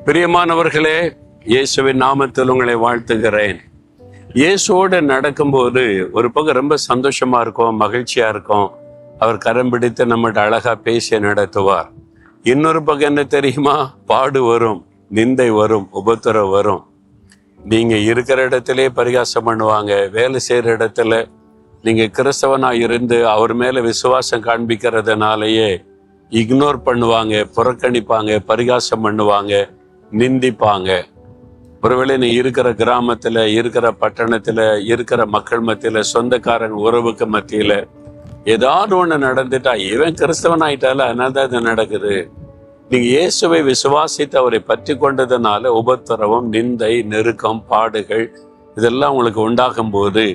பிரியமானவர்களே, இயேசுவின் நாமத்தில் உங்களை வாழ்த்துகிறேன். இயேசுவோடு நடக்கும்போது ஒரு பக்கம் ரொம்ப சந்தோஷமா இருக்கும், மகிழ்ச்சியா இருக்கும். அவர் கரம் பிடித்து நம்மகிட்ட அழகா பேசி நடத்துவார். இன்னொரு பக்கம் என்ன தெரியுமா? பாடு வரும், நிந்தை வரும், உபத்திரம் வரும். நீங்க இருக்கிற இடத்திலே பரிகாசம் பண்ணுவாங்க. வேலை செய்யற இடத்துல நீங்க கிறிஸ்தவனா இருந்து அவர் மேல விசுவாசம் காண்பிக்கிறதுனாலயே இக்னோர் பண்ணுவாங்க, புறக்கணிப்பாங்க, பரிகாசம் பண்ணுவாங்க, நிந்திப்பாங்க. ஒருவேளை நீ இருக்கிற கிராமத்துல, இருக்கிற பட்டணத்துல, இருக்கிற மக்கள் மத்தியில, சொந்தக்காரங்க உறவுக்கு மத்தியில ஏதாவது ஒண்ணு நடந்துட்டா, இவன் கிறிஸ்தவன் ஆயிட்டால அதனால தான் இது நடக்குது. நீங்க இயேசுவை விசுவாசித்து அவரை பற்றி கொண்டதுனால உபத்திரவம், நிந்தை, நெருக்கம், பாடுகள் இதெல்லாம் உங்களுக்கு உண்டாகும் போது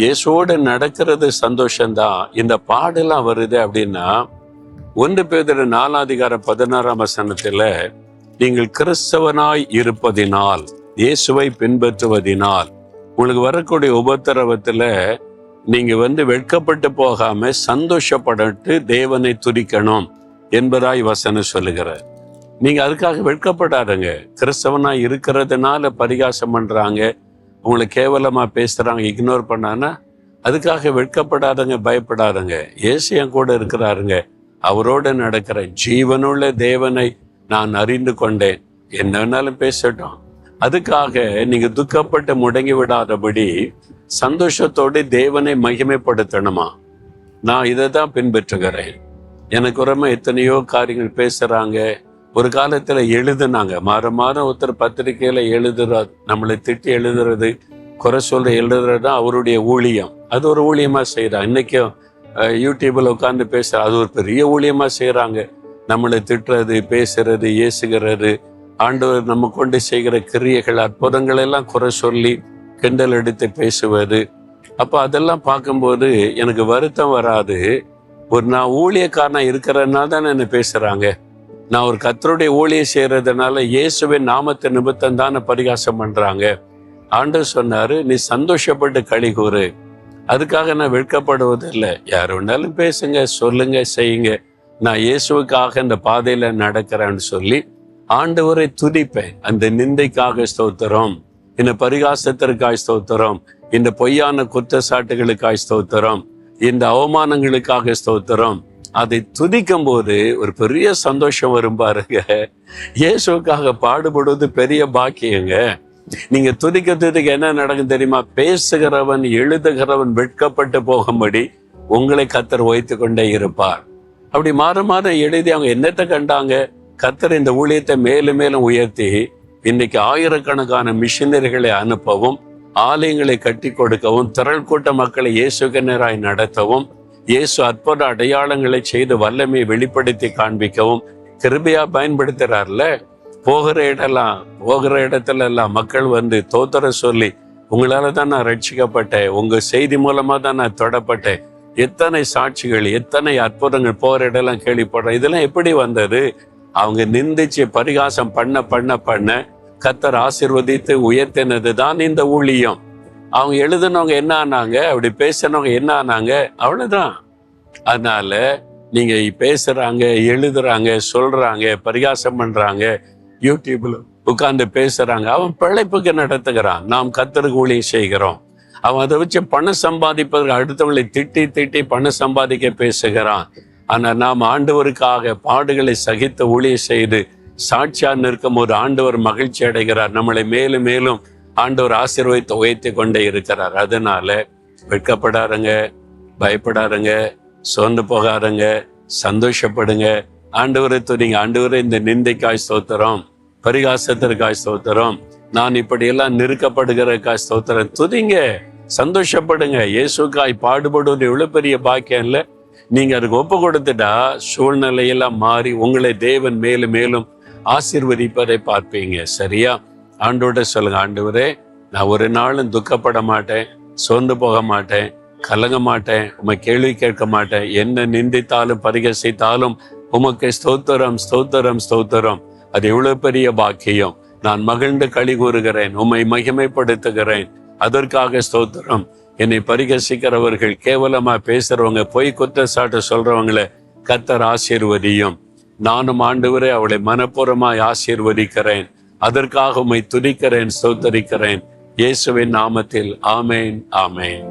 இயேசுவோடு நடக்கிறது சந்தோஷம்தான். இந்த பாடெல்லாம் வருது அப்படின்னா 1 பேதுரு 4:16 நீங்கள் கிறிஸ்தவனாய் இருப்பதினால், இயேசுவை பின்பற்றுவதினால் உங்களுக்கு வரக்கூடிய உபத்திரவத்துல நீங்க வெட்கப்பட்டு போகாம சந்தோஷப்பட்டு தேவனை துதிக்கணும் என்பதாய் வசனம் சொல்லுகிறார். நீங்க அதுக்காக வெட்கப்படாதுங்க. கிறிஸ்தவனாய் இருக்கிறதுனால பரிகாசம் பண்றாங்க, உங்களை கேவலமா பேசுறாங்க, இக்னோர் பண்ணானா அதுக்காக வெட்கப்படாதங்க, பயப்படாதங்க. இயேசு என் கூட இருக்கிறாருங்க, அவரோட நடக்கிற ஜீவனுள்ள தேவனை நான் அறிந்து கொண்டேன், என்ன வேணாலும் பேசட்டும். அதுக்காக நீங்க துக்கப்பட்டு முடங்கி விடாதபடி சந்தோஷத்தோடு தேவனை மகிமைப்படுத்தணுமா? நான் இதை தான் பின்பற்றுகிறேன். எனக்கு ரொம்ப எத்தனையோ காரியங்கள் பேசுறாங்க. ஒரு காலத்துல எழுதுனாங்க, மாதம் ஒருத்தர் பத்திரிகையில எழுதுறாரு, நம்மளை திட்டி எழுதுறது, குறை சொல்ற எழுதுறது தான் அவருடைய ஊழியம். அது ஒரு ஊழியமா செய்யறாங்க. இன்னைக்கும் யூடியூப்ல உட்கார்ந்து பேசுற, அது ஒரு பெரிய ஊழியமா செய்யறாங்க. நம்மளை திட்டுறது, பேசுறது, ஏசுகிறது, ஆண்டவர் நம்ம கொண்டு செய்கிற கிரியைகள், அற்புதங்கள் எல்லாம் குறை சொல்லி கிண்டல் எடுத்து பேசுவது. அப்ப அதெல்லாம் பார்க்கும்போது எனக்கு வருத்தம் வராது. நான் ஊழியக்காரனா இருக்கிறதுனால தான் என்ன பேசுறாங்க. நான் ஒரு கர்த்தருடைய ஊழியம் செய்யறதுனால இயேசுவின் நாமத்தை நிமித்தம் தானே பரிகாசம் பண்றாங்க. ஆண்டவர் சொன்னாரு, நீ சந்தோஷப்பட்டு களி கூறு. அதுக்காக நான் வெட்கப்படுவது இல்லை. யார் வேணாலும் பேசுங்க, சொல்லுங்க, செய்யுங்க. நான் இயேசுவுக்காக இந்த பாதையில நடக்கிறேன்னு சொல்லி ஆண்டவரை துதிப்பேன். அந்த நிந்தைக்காக ஸ்தோத்திரம், இந்த பரிகாசத்திற்காக ஸ்தோத்திரம், இந்த பொய்யான குற்றச்சாட்டுகளுக்காக ஸ்தோத்திரம், இந்த அவமானங்களுக்காக ஸ்தோத்திரம். அதை துதிக்கும் போது ஒரு பெரிய சந்தோஷம் வரும் பாருங்க. இயேசுக்காக பாடுபடுவது பெரிய பாக்கியங்க. நீங்க துதிக்க என்ன நடக்கும் தெரியுமா? பேசுகிறவன், எழுதுகிறவன் வெட்கப்பட்டு போகும்படி உங்களை கர்த்தர் வைத்து கொண்டே இருப்பார். அப்படி மாதம் எழுதி அவங்க என்னத்தை கண்டாங்க? கர்த்தர் இந்த ஊழியத்தை மேலும் மேலும் உயர்த்தி இன்னைக்கு ஆயிரக்கணக்கான மிஷினரிகளை அனுப்பவும், ஆலயங்களை கட்டி கொடுக்கவும், திரள் கூட்ட மக்களை இயேசுக்கு நேராய் நடத்தவும், இயேசு அற்புத அடையாளங்களை செய்து வல்லமையை வெளிப்படுத்தி காண்பிக்கவும் கிருபையா பயன்படுத்துறாருல. போகிற இடத்துல எல்லாம் மக்கள் தோத்திர சொல்லி, உங்களால தான் நான் ரட்சிக்கப்பட்டேன், உங்க செய்தி மூலமா தான் நான் தொடப்பட்டேன், எத்தனை சாட்சிகள், எத்தனை அற்புதங்கள் போகிற இடம்லாம் கேள்விப்படுறேன். இதெல்லாம் எப்படி வந்தது? அவங்க நிந்திச்சு பரிகாசம் பண்ண கர்த்தர் ஆசீர்வதித்து உயர்த்தினது தான் இந்த ஊழியம். அவங்க எழுதுனவங்க என்ன ஆனாங்க, அப்படி பேசினவங்க என்ன ஆனாங்க, அவ்வளவுதான். அதனால நீங்க பேசுறாங்க, எழுதுறாங்க, சொல்றாங்க, பரிகாசம் பண்றாங்க, யூடியூப்ல உட்கார்ந்து பேசுறாங்க, அவன் பிழைப்புக்கு நடத்துகிறான். நாம் கர்த்தருக்கு ஊழியம் செய்கிறோம். அவன் அதை வச்சு பணம் சம்பாதிப்பதற்கு அடுத்தவங்களை திட்டி பணம் சம்பாதிக்க பேசுகிறான். ஆனா நாம் ஆண்டவருக்காக பாடுகளை சகித்து ஊழியம் செய்து சாட்சியா நிற்கும் ஒரு ஆண்டவர் மகிழ்ச்சி அடைகிறார். நம்மளை மேலும் மேலும் ஆண்டவர் ஆசீர்வதித்து உயர்த்தி கொண்டே இருக்கிறார். அதனால வெட்கப்படாதங்க, பயப்படாதங்க, சோர்ந்து போகாதங்க, சந்தோஷப்படுங்க. ஆண்டவரை துதிங்க. ஆண்டவரை இந்த நிந்தைக்காய் ஸ்தோத்திரம், பரிகாசத்திற்காய் ஸ்தோத்திரம், நான் இப்படியெல்லாம் நெருக்கப்படுகிறதுக்காய் ஸ்தோத்திரம். துதிங்க, சந்தோஷப்படுங்க. இயேசுக்காய் பாடுபடுவது எவ்வளவு பெரிய பாக்கியம் இல்லை? நீங்க அதுக்கு ஒப்பு கொடுத்துட்டா சூழ்நிலையெல்லாம் மாறி உங்களை தேவன் மேலும் மேலும் ஆசீர்வதிப்பதை பார்ப்பீங்க. சரியா? ஆண்டோட சொல்லுங்க, ஆண்டவரே நான் ஒரு நாளும் துக்கப்பட மாட்டேன், சோர்ந்து போக மாட்டேன், கலங்க மாட்டேன், உமை கேள்வி கேட்க மாட்டேன். என்ன நிந்தித்தாலும் பரிகசித்தாலும் உமக்கு ஸ்தோத்திரம், ஸ்தோத்திரம், ஸ்தோத்திரம். அது எவ்வளவு பெரிய பாக்கியம். நான் மகிழ்ந்து களி கூறுகிறேன், உம்மை மகிமைப்படுத்துகிறேன், அதற்காக ஸ்தோத்திரம். என்னை பரிகசிக்கிறவர்கள், கேவலமா பேசுறவங்க, பொய் குற்றச்சாட்டு சொல்றவங்களை கர்த்தர் ஆசீர்வதியும். நானும் ஆண்டவரே அவளை மனப்பூர்வமாய் ஆசீர்வதிக்கிறேன். அதற்காக உம்மை துதிக்கிறேன், ஸ்தோத்தரிக்கிறேன். இயேசுவின் நாமத்தில் ஆமேன், ஆமேன்.